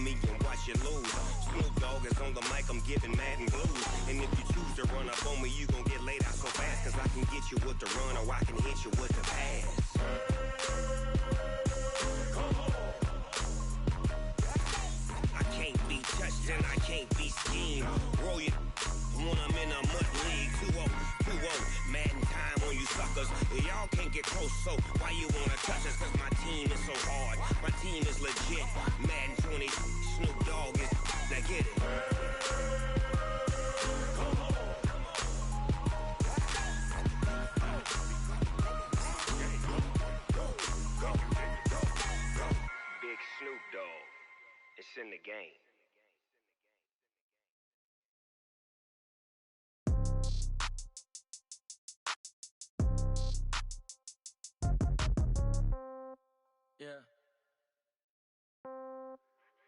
me and watch you lose. Snoop Dogg is on the mic, I'm giving Madden blues. And if you choose to run up on me, you gon' get laid out so fast. Cause I can get you with the run or I can hit you with the pass. I can't be touched and I can't be schemed. Roll you when I'm in a mud league. 2-0, Madden time on you suckers. Y'all can't get close, so why you wanna touch us? Cause my team is so hard, my team is legit. Madden 20, Snoop Dogg is, now get it. Big Snoop Dogg, it's in the game. Yeah.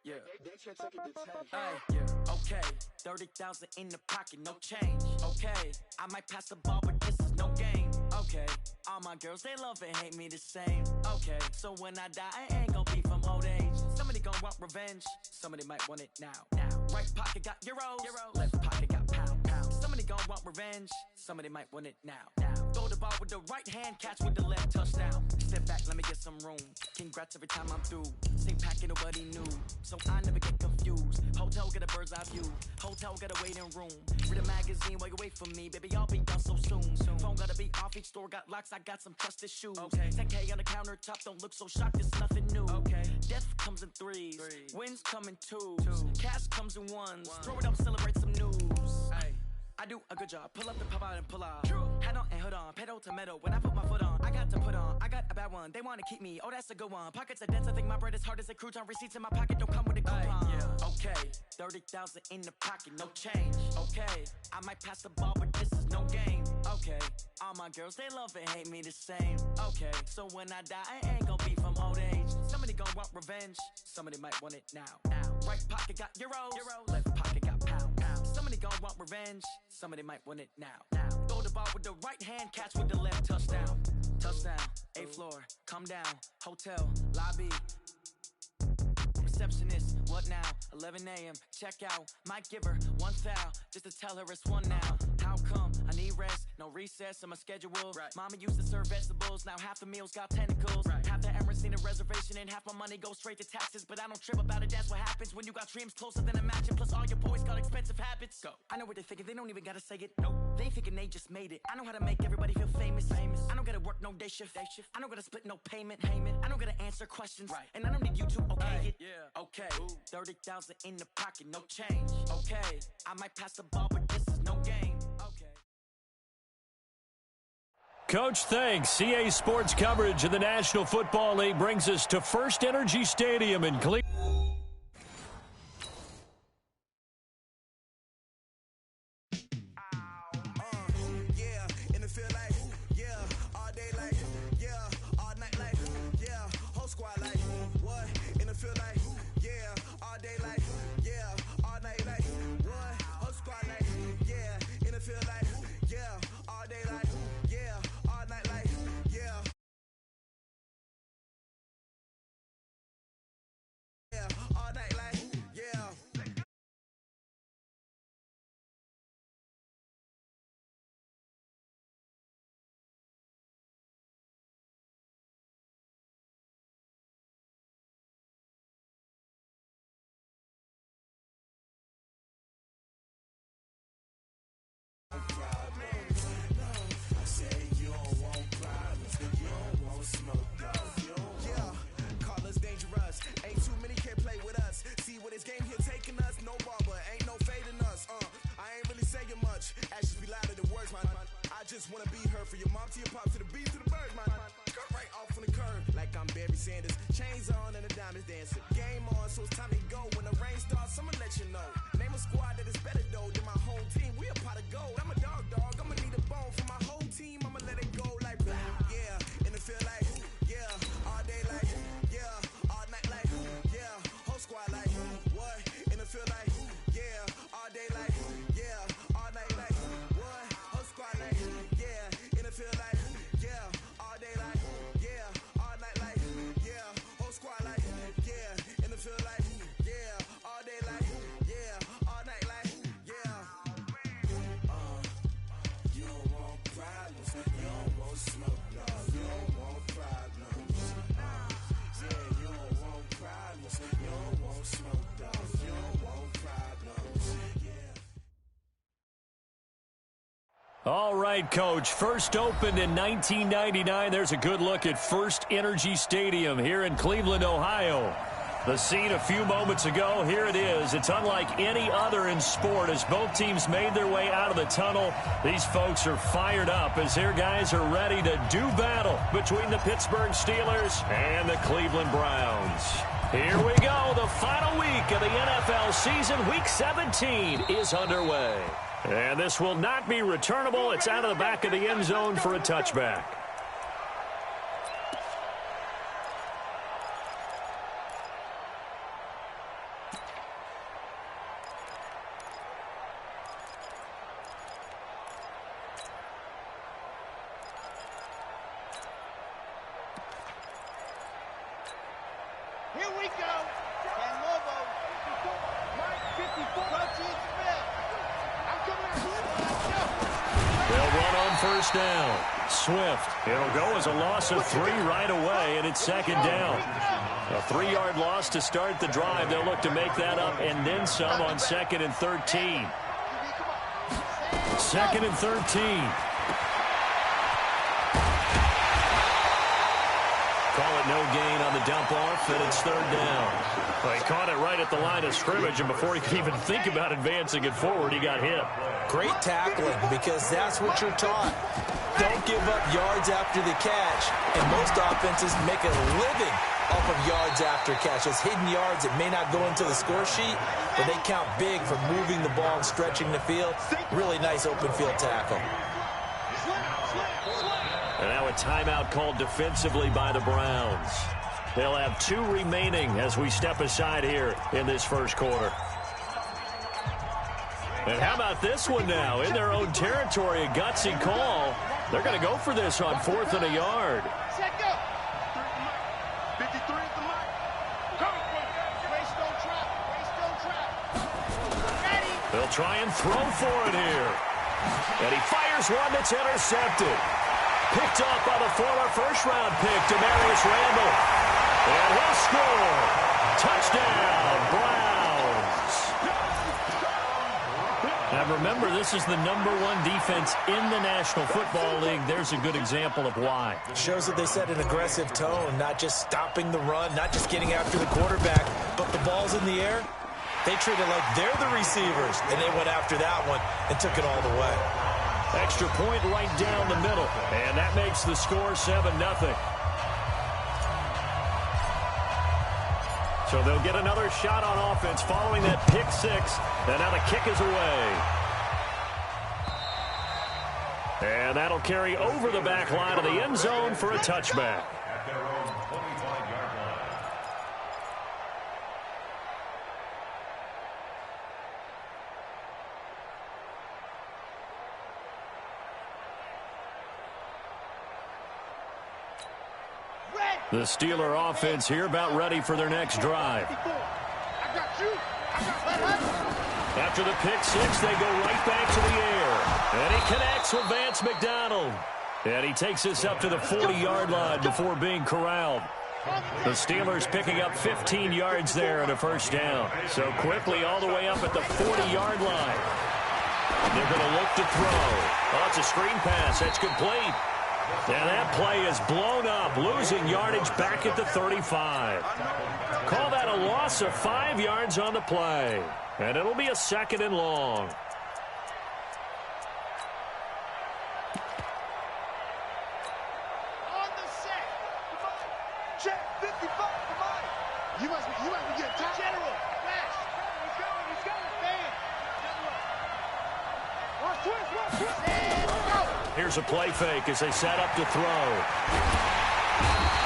Yeah. Hey, yeah. Okay. 30,000 in the pocket, no change. Okay. I might pass the ball, but this is no game. Okay. All my girls, they love and hate me the same. Okay. So when I die, I ain't gon' be from old age. Somebody gon' want revenge. Somebody might want it now. Right pocket got euros. Left pocket got pound. Somebody gon' want revenge. Somebody might want it now. Throw the ball with the right hand, catch with the left, touchdown. Step back, let me get some room. Congrats every time I'm through. Same packet, nobody knew, so I never get confused. Hotel get a bird's eye view. Hotel got a waiting room. Read a magazine while you wait for me, baby. I'll be done so soon. Phone gotta be off. Each store got locks. I got some trusted shoes. 10K on the countertop. Don't look so shocked. It's nothing new. Death comes in threes. Wins come in twos. Cash comes in ones. Throw it up, celebrate some news. I do a good job. Pull up the pop out and pull out. Head on and hood on. Pedal to metal. When I put my foot on, I got to put on. I got a bad one. They want to keep me. Oh, that's a good one. Pockets are dense. I think my bread is hard as a crouton. Receipts in my pocket don't come with a coupon. Okay. 30,000 in the pocket. No change. Okay. I might pass the ball, but this is no game. Okay. All my girls, they love and hate me the same. Okay. So when I die, I ain't gon' be from old age. Somebody gon' want revenge. Somebody might want it now. Right pocket got euros. Left pocket got pound. Somebody gon' want revenge. Somebody might want it now. Throw the ball with the right hand, catch with the left, touchdown. Touchdown, 8th floor, come down, hotel, lobby. Receptionist, what now? 11 a.m., check out. Might give her one foul, just to tell her it's one now. How come? I need rest, no recess in my schedule. Mama used to serve vegetables, now half the meals got tentacles. Half the Emirates need a reservation and half my money goes straight to taxes. But I don't trip about it, that's what happens when you got dreams closer than a mansion. Plus all your boys got expensive habits. Go. I know what they're thinking, they don't even gotta say it. Nope. They thinking they just made it. I know how to make everybody feel famous. I don't gotta work no day shift. I don't gotta split no payment. I don't gotta answer questions. And I don't need you to okay it. Okay, 30,000 in the pocket, no change. Okay, I might pass the ball, but this is no game. Okay. Coach, thanks. CA Sports coverage of the National Football League brings us to First Energy Stadium in Cleveland. Ain't too many can play with us. See what this game here taking us. No ball, ain't no fading us. I ain't really saying much. Actions be louder than words, man. I just wanna be her for your mom to your pop to the beat to the bird, man. Cut right off on the curb like I'm Barry Sanders. Chains on and the diamonds dancing. Game on, so it's time to go. When the rain starts, I'ma let you know. Name a squad that is better though than my home team. We a pot of gold. I'm a dog. I'ma need a bone for my whole team. I'ma let it go like yeah. In the field like yeah. All day like yeah. All night like yeah. Whole squad like what? In the field like yeah. All day like yeah. All night like what? Whole squad like yeah. In the field like yeah. All day like yeah. All night like yeah. Whole squad like yeah. In the field like yeah. right, Coach. First opened in 1999. There's a good look at First Energy Stadium here in Cleveland, Ohio. The scene a few moments ago, here it is. It's unlike any other in sport as both teams made their way out of the tunnel. These folks are fired up as their guys are ready to do battle between the Pittsburgh Steelers and the Cleveland Browns. Here we go. The final week of the NFL season. Week 17 is underway. And this will not be returnable. It's out of the back of the end zone for a touchback. Here we go. Can Lobo. Mike 54. Coaching Smith. I'm coming out. They'll run on first down. Swift. It'll go as a loss of 3 right away, and it's second down. A 3-yard loss to start the drive. They'll look to make that up and then some on 2nd and 13. 2nd and 13. Call it no gain on the dump off, and it's 3rd down. Well, he caught it right at the line of scrimmage, and before he could even think about advancing it forward, he got hit. Great tackling, because that's what you're taught. Don't give up yards after the catch, and most offenses make a living off of yards after catch. Those hidden yards that may not go into the score sheet, but they count big for moving the ball and stretching the field. Really nice open field tackle. And now a timeout called defensively by the Browns. They'll have 2 remaining as we step aside here in this first quarter. And how about this one now? In their own territory, a gutsy call. They're going to go for this on 4th and a yard. Set go. 53 at the mark. Waste don't trap. Waste don't trap. Ready. They'll try and throw for it here. And he fires one that's intercepted. Picked up by the former first-round pick, Demarius Randall. And he'll score. Touchdown, Browns. Now remember, this is the #1 defense in the National Football League. There's a good example of why. Shows that they set an aggressive tone, not just stopping the run, not just getting after the quarterback, but the ball's in the air. They treat it like they're the receivers, and they went after that one and took it all the way. Extra point right down the middle, and that makes the score 7-0. So they'll get another shot on offense following that pick 6, and now the kick is away. And that'll carry over the back line of the end zone for a touchback. The Steeler offense here about ready for their next drive. After the pick 6, they go right back to the air. And he connects with Vance McDonald. And he takes this up to the 40-yard line before being corralled. The Steelers picking up 15 yards there and a first down. So quickly all the way up at the 40-yard line. They're going to look to throw. Oh, it's a screen pass. That's complete. And that play is blown up, losing yardage back at the 35. Call that a loss of 5 yards on the play. And it'll be a 2nd and long. On the set. Check 55. Come on. You must be getting top. General. Flash. He's going. Fan. Watch twist. And go. Here's a play fake as they set up to throw.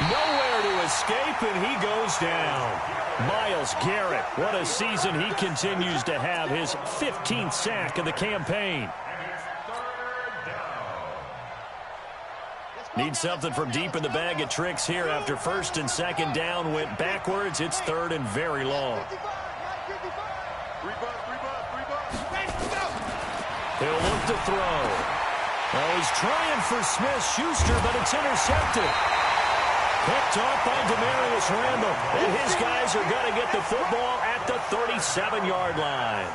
Nowhere to escape, and he goes down. Myles Garrett, what a season he continues to have. His 15th sack of the campaign. Need something from deep in the bag of tricks here after 1st and 2nd down went backwards. It's 3rd and very long. He'll look to throw. Oh, he's trying for Smith-Schuster, but it's intercepted. Picked off by Demarius Randall. And his guys are going to get the football at the 37-yard line.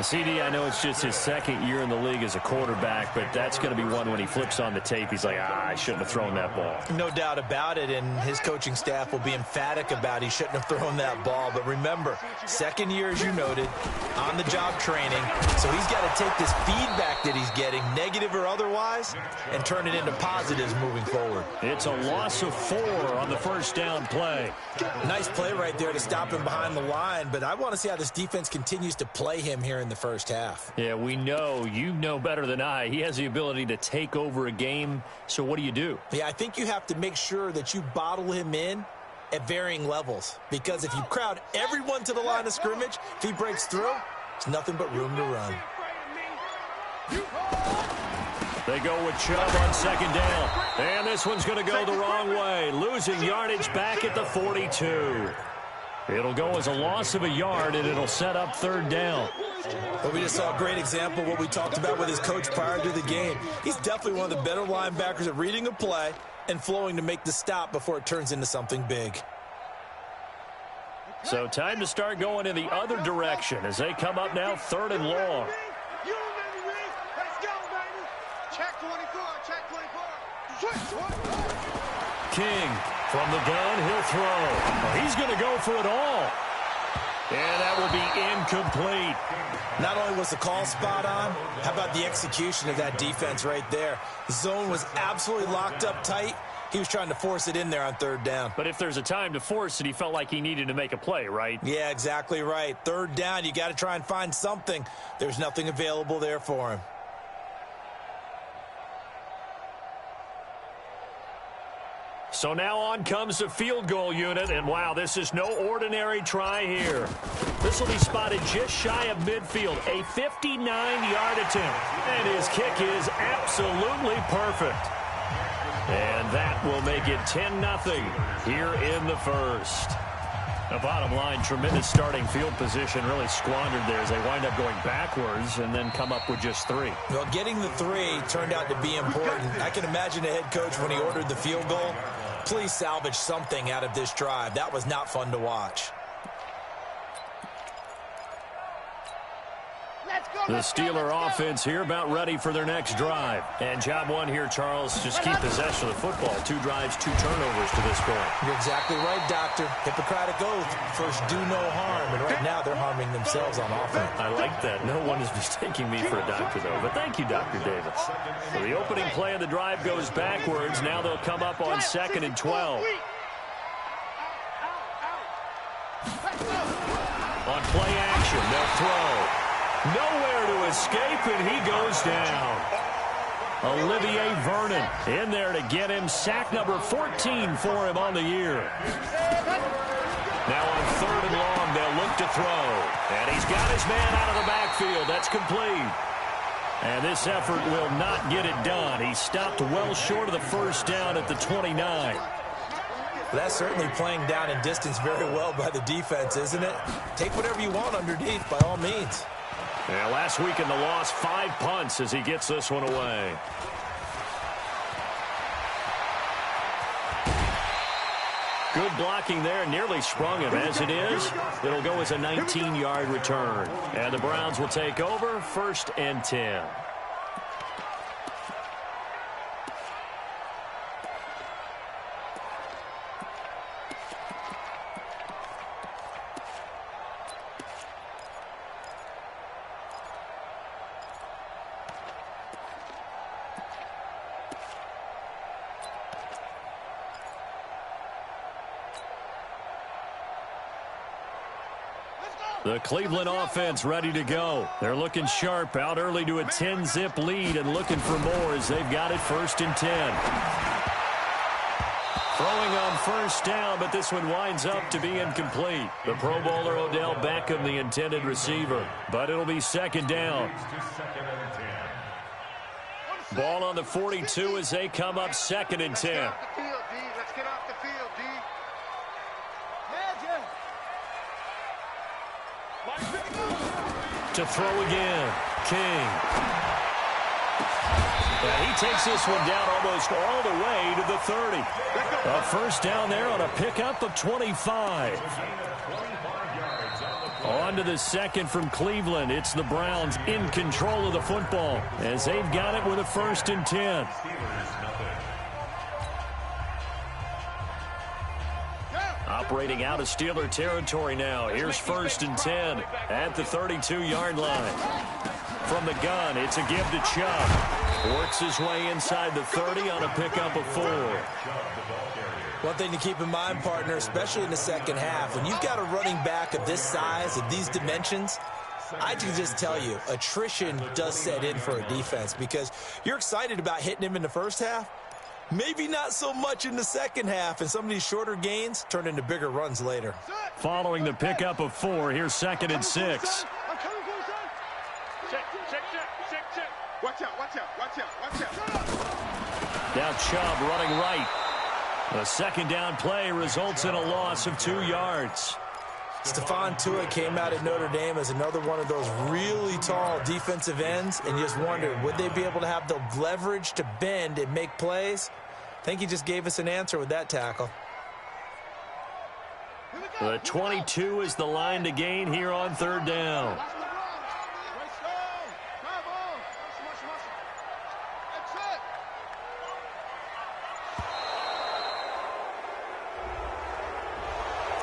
CD, I know it's just his second year in the league as a quarterback, but that's going to be one when he flips on the tape. He's like, I shouldn't have thrown that ball. No doubt about it, and his coaching staff will be emphatic about he shouldn't have thrown that ball. But remember, second year, as you noted, on-the-job training. So he's got to take this feedback that he's getting, negative or otherwise, and turn it into positives moving forward. It's a loss of 4 on the first down play. Nice play right there to stop him behind the line, but I want to see how this defense continues to play him here in the first half. Yeah, we know. You know better than I. He has the ability to take over a game, so what do? Yeah, I think you have to make sure that you bottle him in at varying levels, because if you crowd everyone to the line of scrimmage, if he breaks through, it's nothing but room to run. They go with Chubb on second down, and this one's going to go the wrong way, losing yardage back at the 42. It'll go as a loss of a yard, and it'll set up third down. Well, we just saw a great example of what we talked about with his coach prior to the game. He's definitely one of the better linebackers at reading a play and flowing to make the stop before it turns into something big. So time to start going in the other direction as they come up now third and long. King from the gun, he'll throw. He's going to go for it all. And that will be incomplete. Not only was the call spot on, how about the execution of that defense right there? The zone was absolutely locked up tight. He was trying to force it in there on third down. But if there's a time to force it, he felt like he needed to make a play, right? Yeah, exactly right. Third down, you got to try and find something. There's nothing available there for him. So now on comes the field goal unit, and wow, this is no ordinary try here. This will be spotted just shy of midfield, a 59-yard attempt, and his kick is absolutely perfect. And that will make it 10-0 here in the first. The bottom line, tremendous starting field position, really squandered there as they wind up going backwards and then come up with just 3. Well, getting the 3 turned out to be important. I can imagine the head coach when he ordered the field goal. Please salvage something out of this drive. That was not fun to watch. The Steeler offense here about ready for their next drive. And job one here, Charles, just keep possession of the football. 2 drives, 2 turnovers to this point. You're exactly right, Doctor. Hippocratic oath. First, do no harm. And right now, they're harming themselves on offense. I like that. No one is mistaking me for a doctor, though. But thank you, Dr. Davis. So the opening play of the drive goes backwards. Now they'll come up on 2nd and 12. On play action, they'll throw. Nowhere to escape, and he goes down. Olivier Vernon in there to get him. Sack number 14 for him on the year. Now on 3rd and long, they'll look to throw. And he's got his man out of the backfield. That's complete. And this effort will not get it done. He stopped well short of the first down at the 29. That's certainly playing down in distance very well by the defense, isn't it? Take whatever you want underneath, by all means. Yeah, last week in the loss, 5 punts as he gets this one away. Good blocking there, nearly sprung him. As it is, it'll go as a 19-yard return. And the Browns will take over, 1st and 10. The Cleveland offense ready to go. They're looking sharp, out early to a 10-zip lead and looking for more as they've got it 1st and 10. Throwing on 1st down, but this one winds up to be incomplete. The Pro Bowler Odell Beckham, the intended receiver, but it'll be 2nd down. Ball on the 42 as they come up 2nd and 10. To throw again, King. And he takes this one down almost all the way to the 30. A 1st down there on a pickup of 25. On to the second from Cleveland. It's the Browns in control of the football as they've got it with a 1st and 10. Operating out of Steeler territory now. Here's 1st and 10 at the 32-yard line. From the gun, it's a give to Chubb. Works his way inside the 30 on a pickup of 4. One thing to keep in mind, partner, especially in the second half, when you've got a running back of this size, of these dimensions, I can just tell you, attrition does set in for a defense because you're excited about hitting him in the first half. Maybe not so much in the second half, and some of these shorter gains turn into bigger runs later. Following the pickup of 4, here's 2nd and 6. Check. Watch out. Now Chubb running right. The second down play results in a loss of 2 yards. Stephon Tuitt came out at Notre Dame as another one of those really tall defensive ends, and you just wondered, would they be able to have the leverage to bend and make plays? I think he just gave us an answer with that tackle. The 22 is the line to gain here on 3rd down.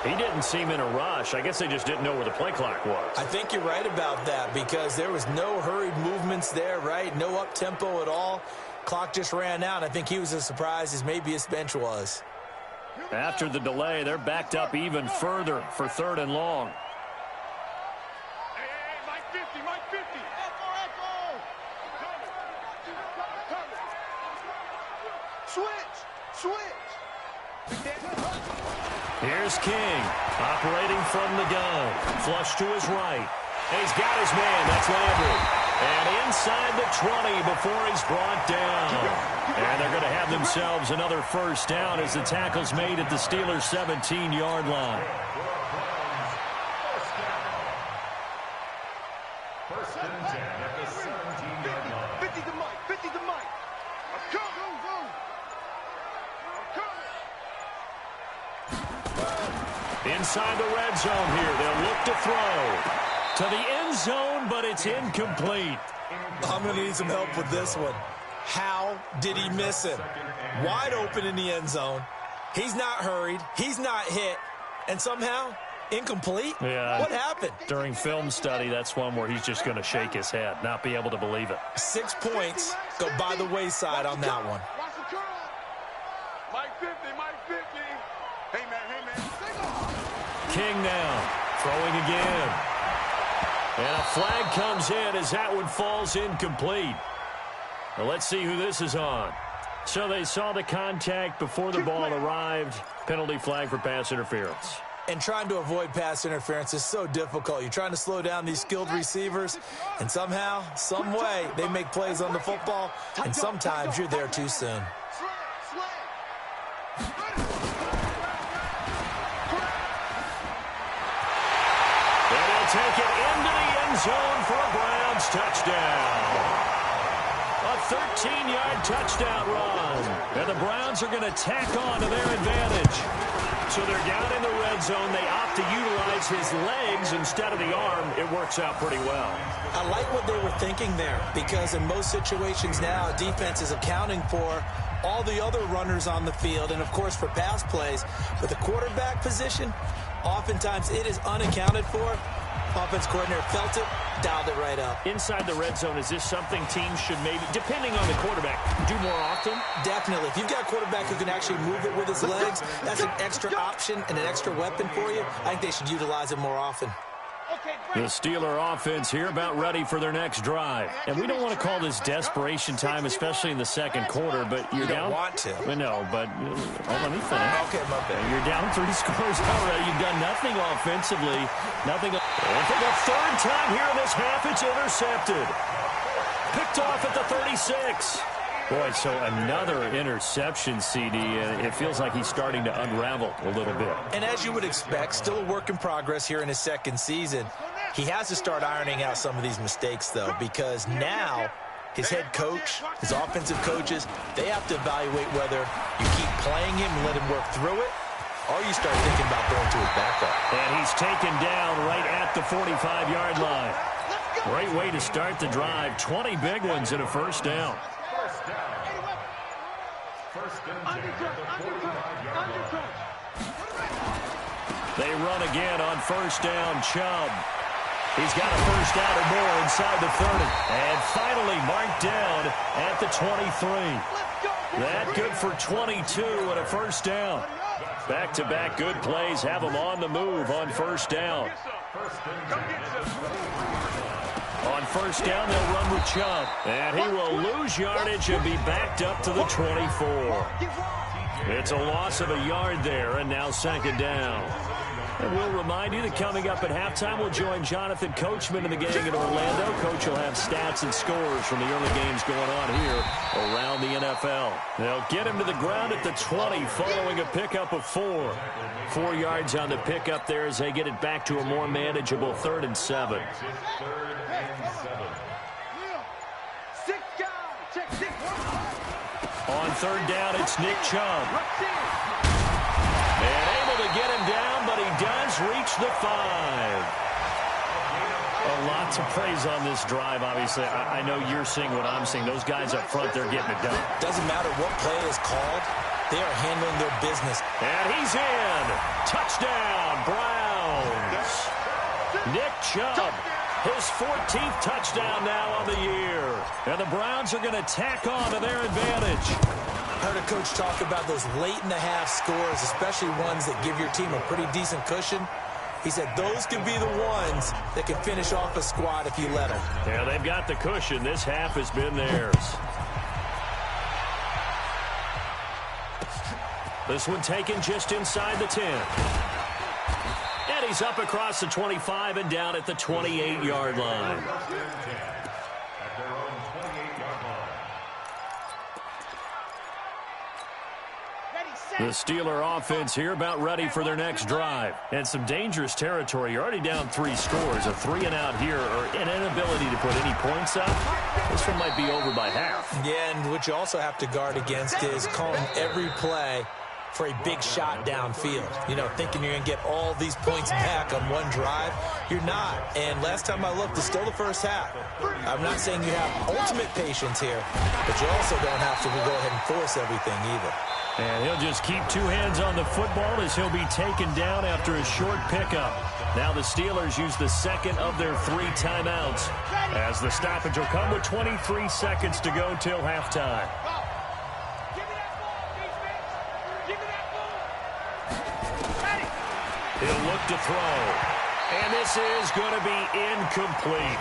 He didn't seem in a rush. I guess they just didn't know where the play clock was. I think you're right about that because there was no hurried movements there, right? No up-tempo at all. Clock just ran out. I think he was as surprised as maybe his bench was. After the delay, they're backed up even further for 3rd and long. Hey, Mike 50. Echo. Switch. Here's King, operating from the gun. Flush to his right. He's got his man. That's Landry. And inside the 20 before he's brought down. And they're going to have themselves another 1st down as the tackle's made at the Steelers' 17-yard line. 1st and 10 at the 17-yard line. 50 to Mike. I'm coming. Inside the red zone here. They'll look to throw to the end zone, but it's incomplete. I'm going to need some help with this one. How did he miss him? Wide open in the end zone. He's not hurried. He's not hit. And somehow, incomplete? Yeah. What happened? During film study, that's one where he's just going to shake his head, not be able to believe it. 6 points go by the wayside on that one. Watch the curl. Mike 50. Hey, man. King now, throwing again. And a flag comes in as that one falls incomplete. Now let's see who this is on. So they saw the contact before the ball arrived. Penalty flag for pass interference. And trying to avoid pass interference is so difficult. You're trying to slow down these skilled receivers, and somehow, some way, they make plays on the football, and sometimes you're there too soon. Take it into the end zone for a Browns touchdown. A 13-yard touchdown run. And the Browns are going to tack on to their advantage. So they're down in the red zone. They opt to utilize his legs instead of the arm. It works out pretty well. I like what they were thinking there because in most situations now, defense is accounting for all the other runners on the field and, of course, for pass plays. But the quarterback position, oftentimes it is unaccounted for. Offense coordinator felt it, dialed it right up. Inside the red zone, is this something teams should maybe, depending on the quarterback, do more often? Definitely. If you've got a quarterback who can actually move it with his legs, that's an extra option and an extra weapon for you. I think they should utilize it more often. The Steeler offense here about ready for their next drive. And we don't want to call this desperation time, especially in the second quarter, but you're down. You don't want to. No, but let me finish. Okay, my bad. You're down 3 scores already. You've done nothing offensively. Nothing. And for the 3rd time here in this half, it's intercepted. Picked off at the 36. Boy, so another interception, CD, and it feels like he's starting to unravel a little bit. And as you would expect, still a work in progress here in his second season. He has to start ironing out some of these mistakes, though, because now his head coach, his offensive coaches, they have to evaluate whether you keep playing him and let him work through it, or you start thinking about going to his backup. And he's taken down right at the 45-yard line. Great way to start the drive. 20 big ones and a first down. They run again on first down. Chubb. He's got a first down or more inside the 30. And finally marked down at the 23. That good for 22 and a first down. Back-to-back good plays have them on the move on first down. On first down, they'll run with Chubb. And he will lose yardage and be backed up to the 24. It's a loss of a yard there, and now second down. And we'll remind you that coming up at halftime, we'll join Jonathan Coachman and the gang in Orlando. Coach will have stats and scores from the early games going on here around the NFL. They'll get him to the ground at the 20 following a pickup of 4. 4 yards on the pickup there as they get it back to a more manageable 3rd and 7. On third down, it's Nick Chubb. And able to get him down, but he does reach the 5. A lot to praise on this drive, obviously. I know you're seeing what I'm seeing. Those guys up front, they're getting it done. Doesn't matter what play is called. They are handling their business. And he's in. Touchdown, Browns. Nick Chubb, his 14th touchdown now on the year. And the Browns are going to tack on to their advantage. I heard a coach talk about those late-in-the-half scores, especially ones that give your team a pretty decent cushion. He said those can be the ones that can finish off a squad if you let them. Yeah, they've got the cushion. This half has been theirs. This one taken just inside the 10. And he's up across the 25 and down at the 28-yard line. The Steeler offense here about ready for their next drive. And some dangerous territory. You're already down 3 scores. A 3-and-out here or an inability to put any points up. This one might be over by half. Yeah, and what you also have to guard against is calling every play for a big shot downfield. You know, thinking you're going to get all these points back on one drive. You're not. And last time I looked, it's still the first half. I'm not saying you have ultimate patience here, but you also don't have to go ahead and force everything either. And he'll just keep 2 hands on the football as he'll be taken down after a short pickup. Now the Steelers use the second of their 3 timeouts as the stoppage will come with 23 seconds to go till halftime. He'll look to throw. And this is going to be incomplete.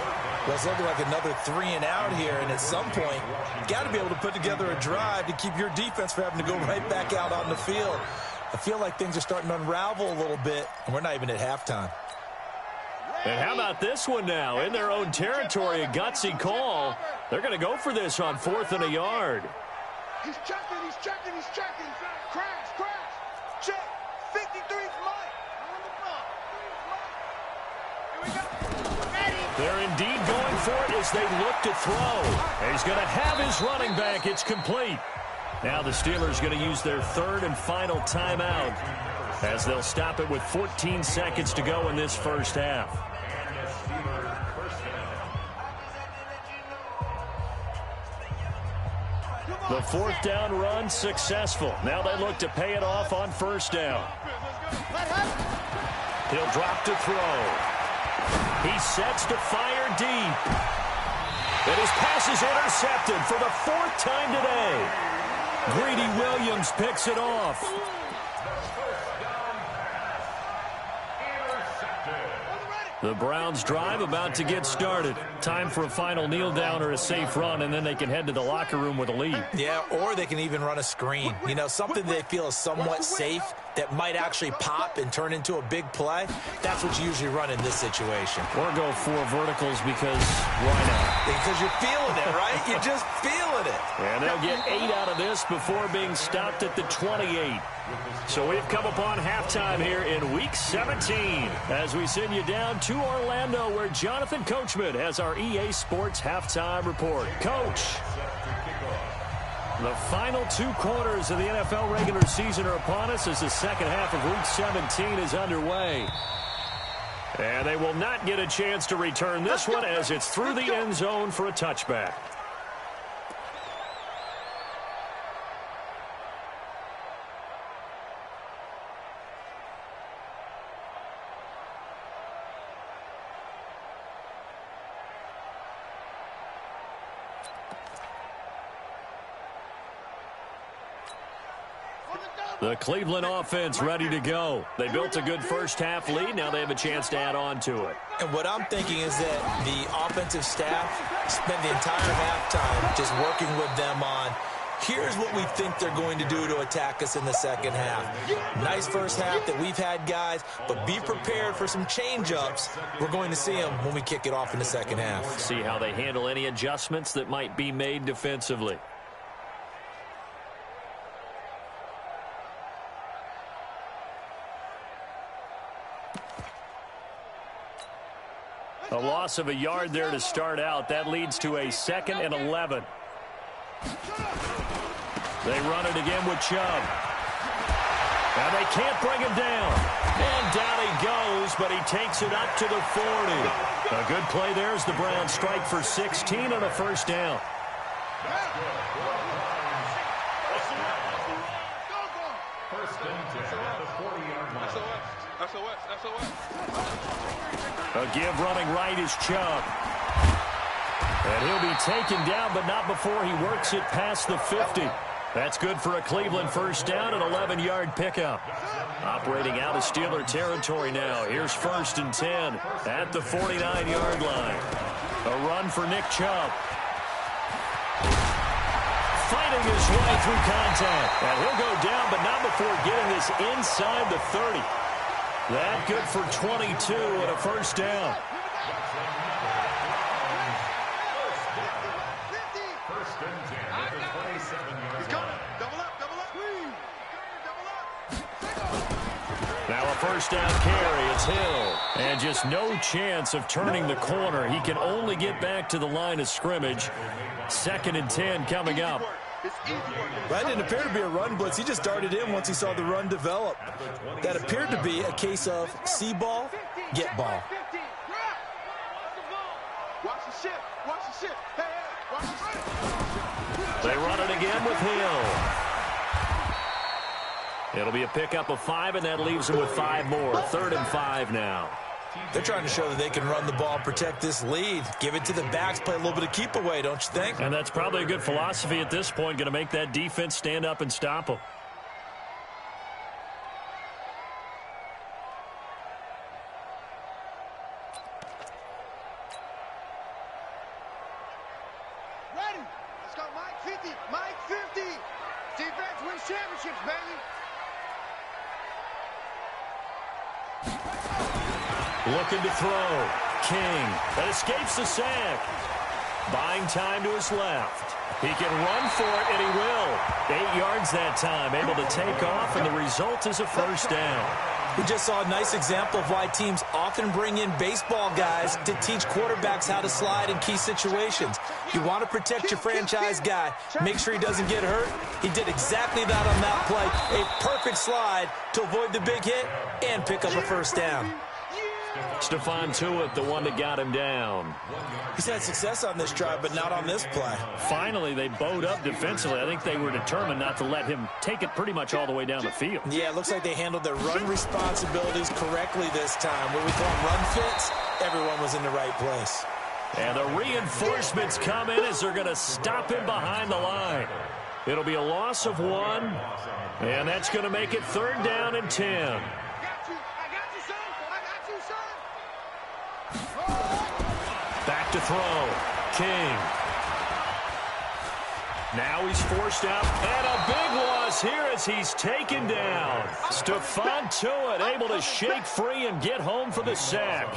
Well, it's looking like another 3-and-out here, and at some point, you got to be able to put together a drive to keep your defense from having to go right back out on the field. I feel like things are starting to unravel a little bit, and we're not even at halftime. And how about this one now? In their own territory, a gutsy call. They're going to go for this on 4th and a yard. He's checking, he's checking, he's checking. Crash, crash. Check. 53 for Mike. On the ball. Here we go. They're indeed going for it as they look to throw. And he's going to have his running back. It's complete. Now the Steelers going to use their 3rd and final timeout as they'll stop it with 14 seconds to go in this first half. The 4th down run successful. Now they look to pay it off on first down. He'll drop to throw. He sets to fire deep. And his pass is intercepted for the 4th time today. Greedy Williams picks it off. The Browns drive about to get started. Time for a final kneel down or a safe run, and then they can head to the locker room with a lead. Yeah, or they can even run a screen. You know, something they feel is somewhat safe that might actually pop and turn into a big play. That's what you usually run in this situation. Or go 4 verticals because why not? Because you're feeling it, right? You're just feeling it. And they'll get 8 out of this before being stopped at the 28. So we've come upon halftime here in Week 17 as we send you down to Orlando where Jonathan Coachman. Coach. Has our EA Sports halftime report. Coach. The final 2 quarters of the NFL regular season are upon us as the second half of Week 17 is underway. And they will not get a chance to return this one as it's through the end zone for a touchback. The Cleveland offense ready to go. They built a good first-half lead. Now they have a chance to add on to it. And what I'm thinking is that the offensive staff spent the entire halftime just working with them on, here's what we think they're going to do to attack us in the second half. Nice first half that we've had, guys, but be prepared for some change-ups. We're going to see them when we kick it off in the second half. See how they handle any adjustments that might be made defensively. A loss of a yard there to start out. That leads to a 2nd and 11. They run it again with Chubb. And they can't bring him down. And down he goes, but he takes it up to the 40. A good play there as the Browns strike for 16 on a first down. A give running right is Chubb. And he'll be taken down, but not before he works it past the 50. That's good for a Cleveland first down, an 11-yard pickup. Operating out of Steeler territory now. Here's 1st and 10 at the 49-yard line. A run for Nick Chubb. Fighting his way through contact. And he'll go down, but not before getting this inside the 30. That good for 22 and a first down. Now a first down carry. It's Hill. And just no chance of turning the corner. He can only get back to the line of scrimmage. 2nd and 10 coming up. That didn't appear to be a run blitz. He just darted in once he saw the run develop. That appeared to be a case of see ball, get ball. They run it again with Hill. It'll be a pickup of 5, and that leaves them with 5 more. 3rd and 5 now. They're trying to show that they can run the ball, protect this lead. Give it to the backs, play a little bit of keep away, don't you think? And that's probably a good philosophy at this point, going to make that defense stand up and stop them. Ready? Let's go, Mike 50. Mike 50. Defense wins championships, baby. Looking to throw. King. That escapes the sack. Buying time to his left. He can run for it, and he will. 8 yards that time. Able to take off, and the result is a first down. We just saw a nice example of why teams often bring in baseball guys to teach quarterbacks how to slide in key situations. You want to protect your franchise guy. Make sure he doesn't get hurt. He did exactly that on that play. A perfect slide to avoid the big hit and pick up a first down. Stephon Tuitt, the one that got him down. He's had success on this drive, but not on this play. Finally, they bowed up defensively. I think they were determined not to let him take it pretty much all the way down the field. Yeah, it looks like they handled their run responsibilities correctly this time. When we call them run fits, everyone was in the right place. And the reinforcements come in as they're going to stop him behind the line. It'll be a loss of 1, and that's going to make it 3rd down and 10. Back to throw. King. Now he's forced out. And a big loss here as he's taken down. Stephon Tuitt able to shake free and get home for the sack.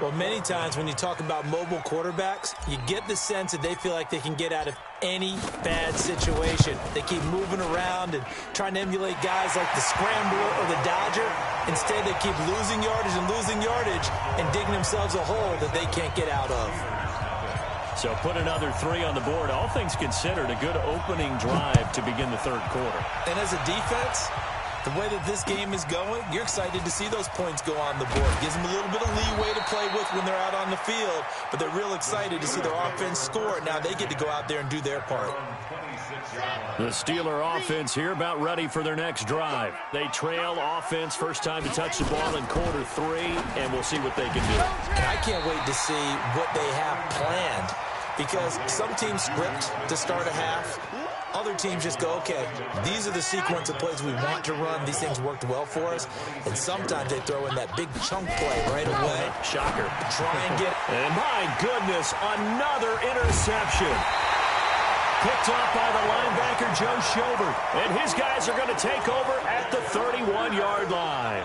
Well, many times when you talk about mobile quarterbacks, you get the sense that they feel like they can get out of any bad situation. They keep moving around and trying to emulate guys like the Scrambler or the Dodger. Instead, they keep losing yardage and digging themselves a hole that they can't get out of. So put another 3 on the board. All things considered, a good opening drive to begin the third quarter. And as a defense, the way that this game is going, you're excited to see those points go on the board. Gives them a little bit of leeway to play with when they're out on the field, but they're real excited to see their offense score. Now they get to go out there and do their part. The Steeler offense here about ready for their next drive. They trail offense, first time to touch the ball in quarter 3, and we'll see what they can do. And I can't wait to see what they have planned, because some teams script to start a half. Other teams just go, okay, these are the sequence of plays we want to run. These things worked well for us. And sometimes they throw in that big chunk play right away. Shocker. Try and get it. And my goodness, another interception. Picked up by the linebacker, Joe Schobert. And his guys are going to take over at the 31-yard line.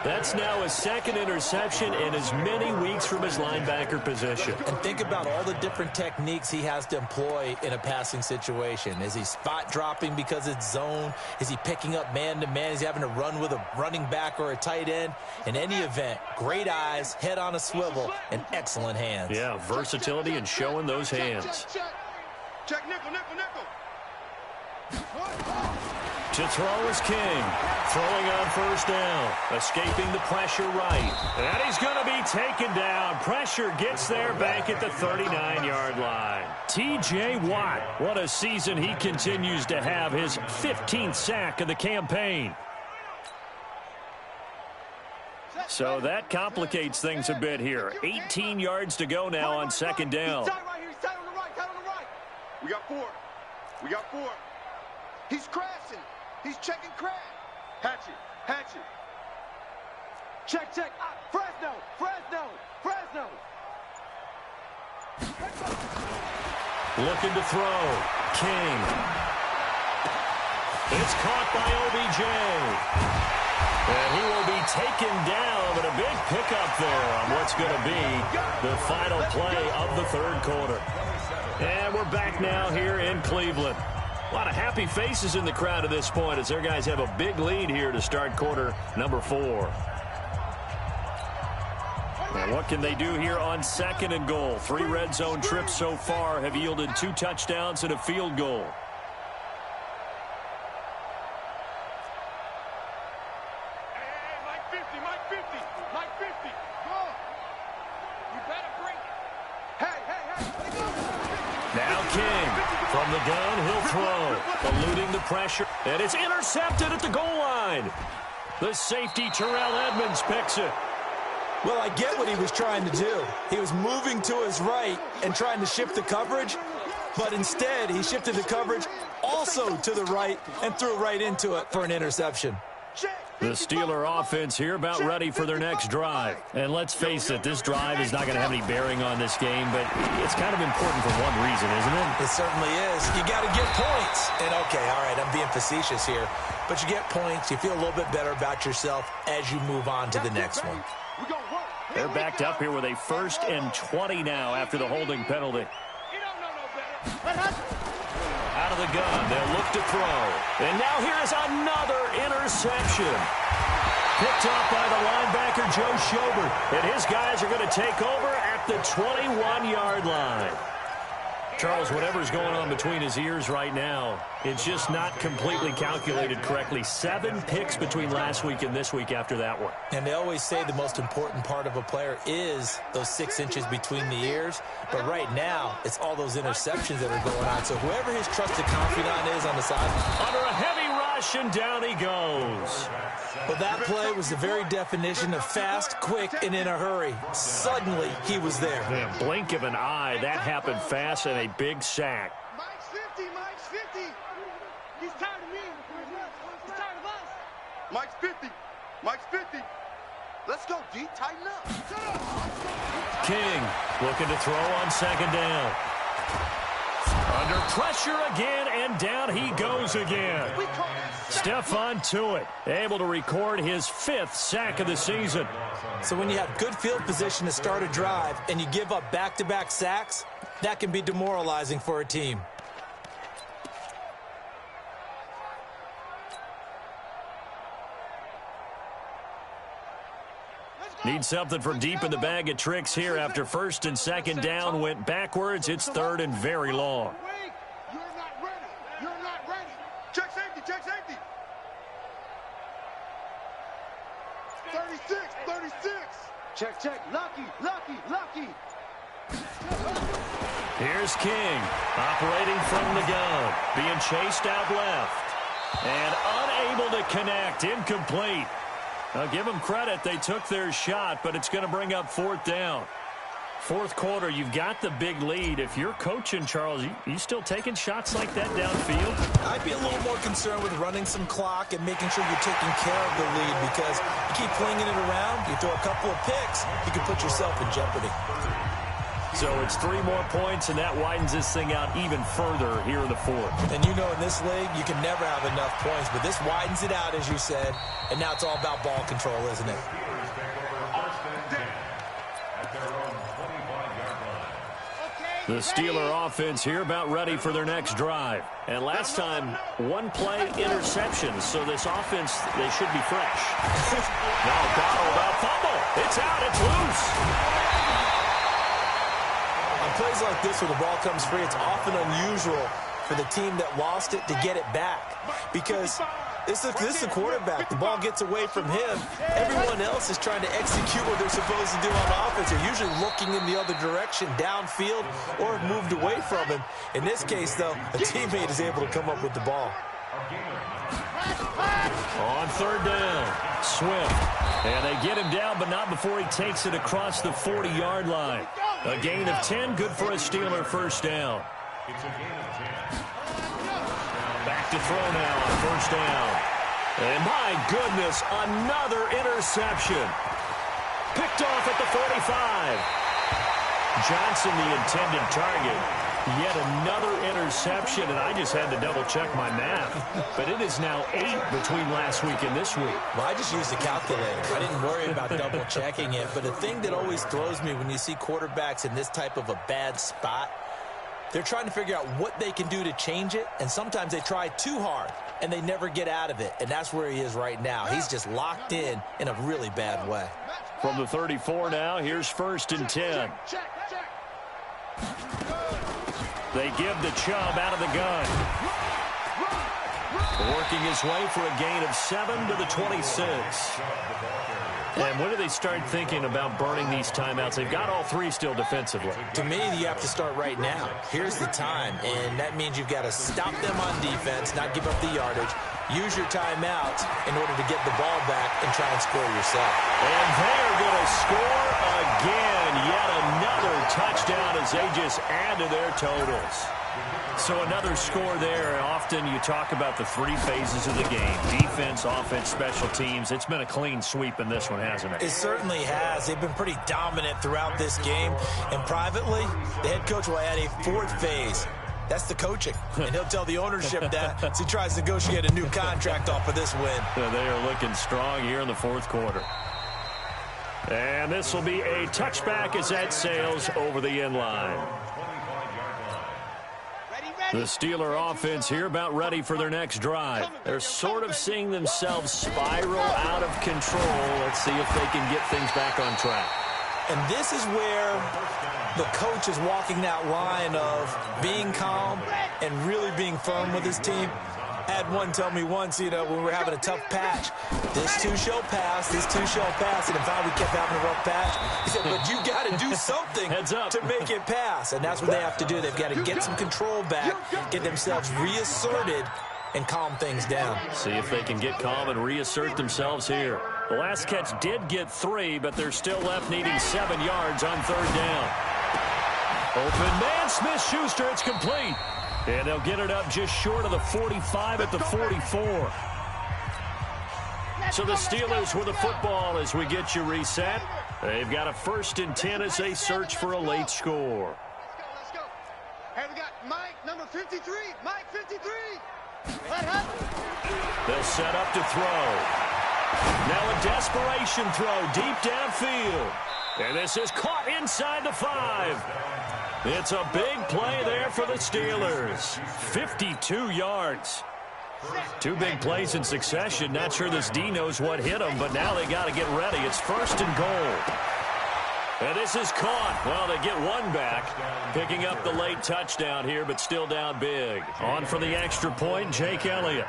That's now his second interception in as many weeks from his linebacker position. And think about all the different techniques he has to employ in a passing situation. Is he spot dropping because it's zone? Is he picking up man-to-man? Is he having to run with a running back or a tight end? In any event, great eyes, head on a swivel, and excellent hands. Yeah, versatility and showing those hands. Check nickel, nickel, nickel. To throw is King. Throwing on first down. Escaping the pressure right. And he's going to be taken down. Pressure gets there back at the 39-yard line. T.J. Watt. What a season he continues to have. His 15th sack of the campaign. So that complicates things a bit here. 18 yards to go now on second down. He's tight right here. He's tight on the right. Tight on the right. We got 4. We got 4. He's crashing. He's checking crash. Hatchet. Hatchet. Check, check. Fresno. Fresno. Fresno. Looking to throw. King. It's caught by OBJ. And he will be taken down, but a big pickup there on what's going to be the final play of the third quarter. And we're back now here in Cleveland. A lot of happy faces in the crowd at this point as their guys have a big lead here to start quarter number 4. And what can they do here on second and goal? 3 red zone trips so far have yielded 2 touchdowns and a field goal. Hey, Mike 50, Mike 50, Mike 50. Go. You better bring it. Hey. Now King. From the gun, he'll throw. Eluding the pressure. And it's intercepted at the goal line. The safety, Terrell Edmonds, picks it. Well, I get what he was trying to do. He was moving to his right and trying to shift the coverage, but instead he shifted the coverage also to the right and threw right into it for an interception. The Steeler offense here about ready for their next drive. And let's face it, this drive is not going to have any bearing on this game, but it's kind of important for one reason, isn't it? It certainly is. You got to get points. And, okay, all right, I'm being facetious here, but you get points, you feel a little bit better about yourself as you move on to the next one. They're backed up here with a 1st and 20 now after the holding penalty. You don't know no better. Out of the gun, they'll look to throw. And now here is another interception. Picked up by the linebacker, Joe Schobert. And his guys are going to take over at the 21-yard line. Charles, whatever's going on between his ears right now, it's just not completely calculated correctly. 7 picks between last week and this week after that one. And they always say the most important part of a player is those 6 inches between the ears. But right now, it's all those interceptions that are going on. So whoever his trusted confidant is on the side. Under a heavy rush, and down he goes. Well, that play was the very definition of fast, quick, and in a hurry. Suddenly, he was there. In a blink of an eye, that happened fast and a big sack. Mike's 50, Mike's 50. He's tired of me. He's tired of us. Mike's 50. Mike's 50. Let's go, D. Tighten up. King looking to throw on second down. Under pressure again, and down he goes again. Stephon Tuitt able to record his 5th sack of the season. So when you have good field position to start a drive and you give up back-to-back sacks, that can be demoralizing for a team. Let's Need something from deep in the bag of tricks here after first and second down went backwards. It's third and very long. You're not ready. You're not ready. Check safety. Check safety. 36. 36. Check. Lucky. Here's King, operating from the gun, being chased out left, and unable to connect, incomplete. I'll give them credit, they took their shot, but it's going to bring up fourth down. Fourth quarter, you've got the big lead. If you're coaching, Charles, you still taking shots like that downfield? I'd be a little more concerned with running some clock and making sure you're taking care of the lead, because you keep flinging it around, you throw a couple of picks, you can put yourself in jeopardy. So it's 3 more points, and that widens this thing out even further here in the fourth. And you know in this league, you can never have enough points, but this widens it out, as you said, and now it's all about ball control, isn't it? The Steeler offense here about ready for their next drive. And last time, 1-play interceptions, so this offense, they should be fresh. Now Donald, fumble. It's out. It's loose. On plays like this where the ball comes free, it's often unusual for the team that lost it to get it back, because this is the quarterback. The ball gets away from him. Everyone else is trying to execute what they're supposed to do on offense. They're usually looking in the other direction, downfield, or have moved away from him. In this case, though, a teammate is able to come up with the ball. On third down, Swift. And they get him down, but not before he takes it across the 40-yard line. A gain of 10, good for a Steeler first down. Back to throw now on first down. And my goodness, another interception. Picked off at the 45. Johnson, the intended target. Yet another interception, and I just had to double-check my math. But it is now 8 between last week and this week. Well, I just used the calculator. I didn't worry about double-checking it. But the thing that always throws me when you see quarterbacks in this type of a bad spot, they're trying to figure out what they can do to change it, and sometimes they try too hard, and they never get out of it. And that's where he is right now. He's just locked in a really bad way. From the 34 now, here's first and 10. They give the Chubb out of the gun. Working his way for a gain of 7 to the 26. And when do they start thinking about burning these timeouts? They've got all 3 still defensively. To me, you have to start right now. Here's the time, and that means you've got to stop them on defense, not give up the yardage, use your timeouts in order to get the ball back and try and score yourself. And they're going to score again. Yet another touchdown as they just add to their totals. So another score there. Often you talk about the 3 phases of the game. Defense, offense, special teams. It's been a clean sweep in this one, hasn't it? It certainly has. They've been pretty dominant throughout this game. And privately, the head coach will add a 4th phase. That's the coaching. And he'll tell the ownership that as he tries to negotiate a new contract off of this win. They are looking strong here in the 4th quarter. And this will be a touchback as that sails over the end line. The Steeler offense here about ready for their next drive. They're sort of seeing themselves spiral out of control. Let's see if they can get things back on track. And this is where the coach is walking that line of being calm and really being firm with his team. I had one tell me once, when we were having a tough patch, this too shall pass, this too shall pass. And in fact, we kept having a rough patch. He said, but you got to do something to make it pass. And that's what they have to do. They've got to get some control back, get themselves reasserted, and calm things down. See if they can get calm and reassert themselves here. The last catch did get 3, but they're still left needing 7 yards on third down. Open man, Smith-Schuster, it's complete. And they'll get it up just short of the 45 at the 44. So the Steelers with the football as we get you reset. They've got a first and 10 as they search for a late score. Let's go. Hey, we got Mike, number 53. Mike, 53. They'll set up to throw. Now a desperation throw deep downfield. And this is caught inside the 5. It's a big play there for the Steelers. 52 yards. Two big plays in succession. Not sure this D knows what hit him, but now they got to get ready. It's 1st and goal. And this is caught. Well, they get one back, picking up the late touchdown here, but still down big. On for the extra point, Jake Elliott.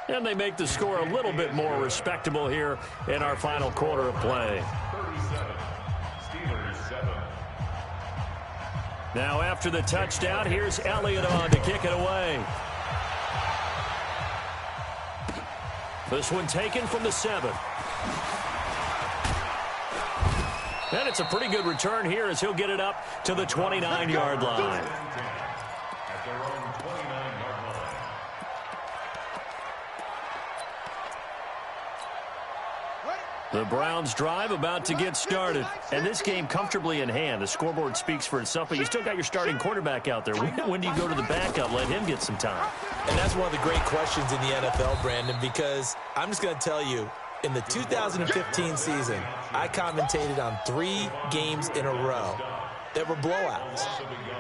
And they make the score a little bit more respectable here in our final quarter of play. 37, Steelers 7. Now after the touchdown, here's Elliott on to kick it away. This one taken from the 7. And it's a pretty good return here as he'll get it up to the 29-yard line. At their own 29-yard line. The Browns drive about to get started. And this game comfortably in hand. The scoreboard speaks for itself, but you still got your starting quarterback out there. When do you go to the backup, let him get some time? And that's one of the great questions in the NFL, Brandon, because I'm just going to tell you, in the 2015 season, I commentated on 3 games in a row that were blowouts.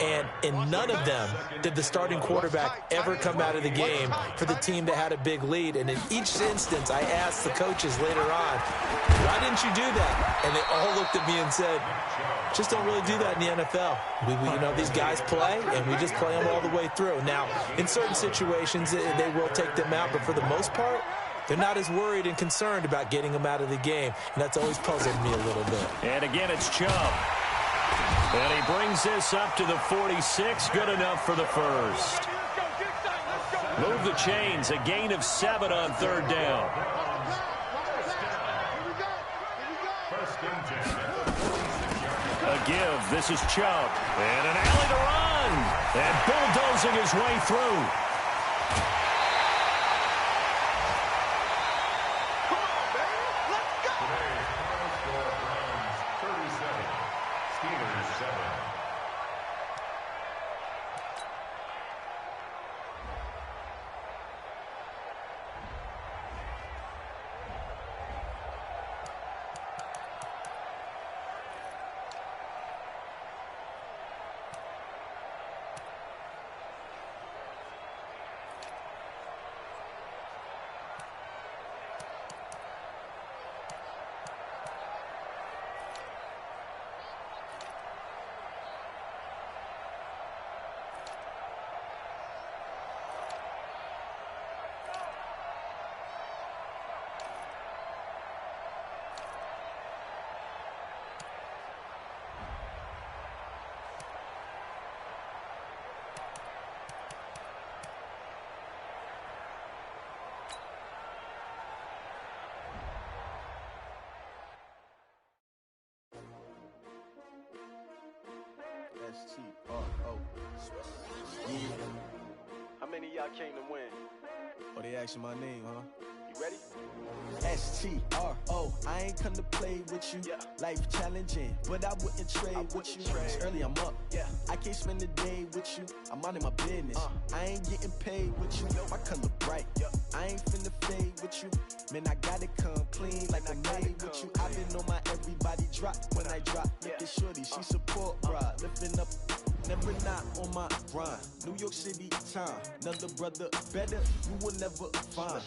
And in none of them did the starting quarterback ever come out of the game for the team that had a big lead. And in each instance, I asked the coaches later on, why didn't you do that? And they all looked at me and said, just don't really do that in the NFL. We you know, these guys play, and we just play them all the way through. Now, in certain situations, they will take them out, but for the most part, they're not as worried and concerned about getting them out of the game. And that's always puzzled me a little bit. And again, it's Chubb. And he brings this up to the 46. Good enough for the first. Move the chains. A gain of 7 on 3rd down. A give. This is Chubb. And an alley to run. And bulldozing his way through. S-T-R-O. Yeah. How many of y'all came to win? Oh, they asking my name, huh? You ready? S-T-R-O. I ain't come to play with you. Life challenging, but I wouldn't trade with you. It's early, I'm up. I can't spend the day with you. I'm out of my business. I ain't getting paid with you. My color bright. I ain't finna fade with you. Man, I gotta come clean like I made with you. I've been on my everybody drop when I drop. Look at shorty, she support, bruh. Lifting up, never not on my grind. New York City time, another brother better, you will never find.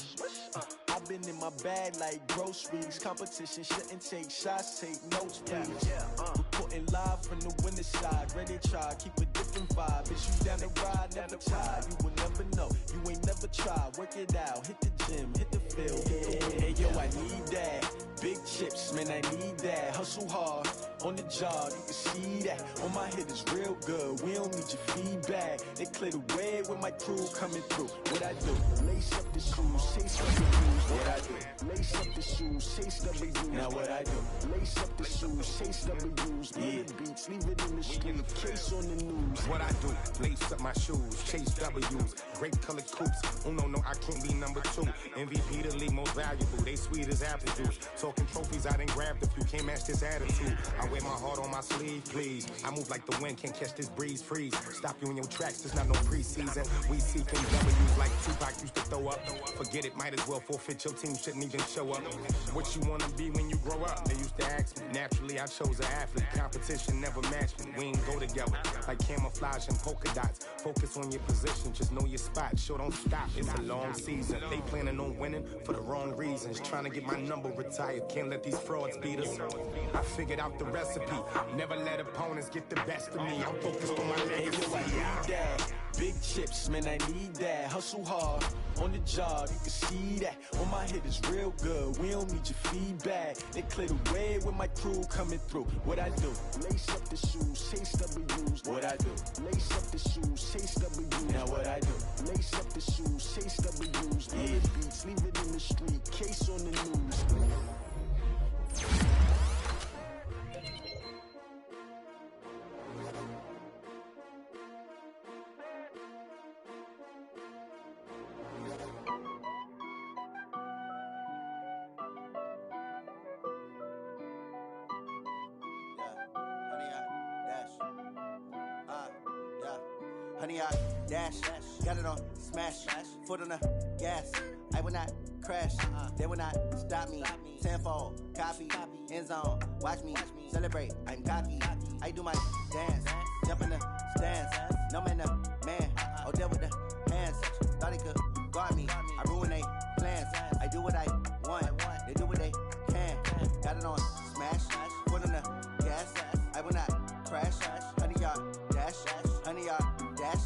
I've been in my bag like groceries. Competition shouldn't take shots, take notes, please. Reporting live from the winter side. Ready to try, keep a different vibe. Is you down the ride, never tired. You will never know, you ain't never tried. Work it out, hit the gym, hit the field. Hey, yo, I need that. Big chips, man, I need that. Hustle hard, on the job, you can see that. On my head is real good, we don't need your feedback. They clear the way with my crew coming through. What I do? Lace up the shoes, chase up the views. What I do? Lace up the shoes, chase W's. Now what I do? Lace up the shoes, chase W's. Yeah, beats, leave it in the street, case on the news. What I do? Lace up my shoes, chase W's. Grape colored coops. Oh no, I can't be number 2. MVP the league most valuable. They sweet as apple juice. Talking trophies, I done grabbed a few. Can't match this attitude. I wear my heart on my sleeve, please. I move like the wind, can't catch this breeze. Freeze. Stop you in your tracks. This It's not no preseason. We seeking W's like Tupac used to throw up. Forget it, might as well forfeit. Your team shouldn't even show up. What you wanna be when you grow up? They used to ask me. Naturally, I chose an athlete. Competition never matched me. We ain't go together like camouflage and polka dots. Focus on your position, just know your spot. Sure, don't stop. It's a long season. They planning on winning for the wrong reasons. Trying to get my number retired. Can't let these frauds beat us. I figured out the recipe. Never let opponents get the best of me. I'm focused on my legacy. I need that. Big chips, man, I need that. Hustle hard on the job, you can see that. On my hit is real good. We don't need your feedback. They clear the way with my crew coming through. What I do? Lace up the shoes, chase W's. What I do? Lace up the shoes, chase W's. Now what I do? Lace up the shoes, chase W's. Yeah, beats, leave it in the street. Case on the news. Honey, I dash, got it on smash, foot on the gas. I will not crash, they will not stop me. Tenfold, copy, end zone, watch me celebrate. I'm cocky, I do my dance, jump in the stands. No man, the man, oh, deal with the hands. Thought he could guard me, I ruin they plans. I do what I want, they do what they can. Got it on smash, foot on the gas. I will not crash, honey, y'all dash, honey, y'all dash,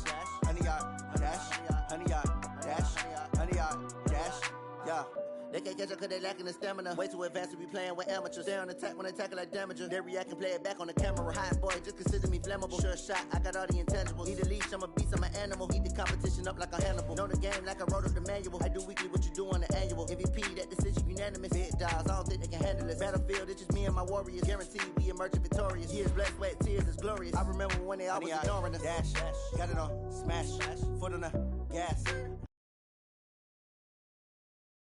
honey, y'all dash, honey, y'all dash, honey, y'all dash, yeah. They can't catch up cause they lacking the stamina. Way too advanced to be playing with amateurs. Stay on attack when they tackle like damager. They react and play it back on the camera. Hot boy, just consider me flammable. Sure shot, I got all the intangibles. Need a leash, I'm a beast, I'm an animal. Heat the competition up like a Hannibal. Know the game like I wrote up the manual. I do weekly what you do on the annual. MVP, that decision unanimous. Big dogs, I don't think they can handle it. Battlefield, it's just me and my warriors. Guaranteed we emerging victorious. Years, blood, sweat, tears, is glorious. I remember when they always ignoring us. Dash, got it on smash, foot on the gas.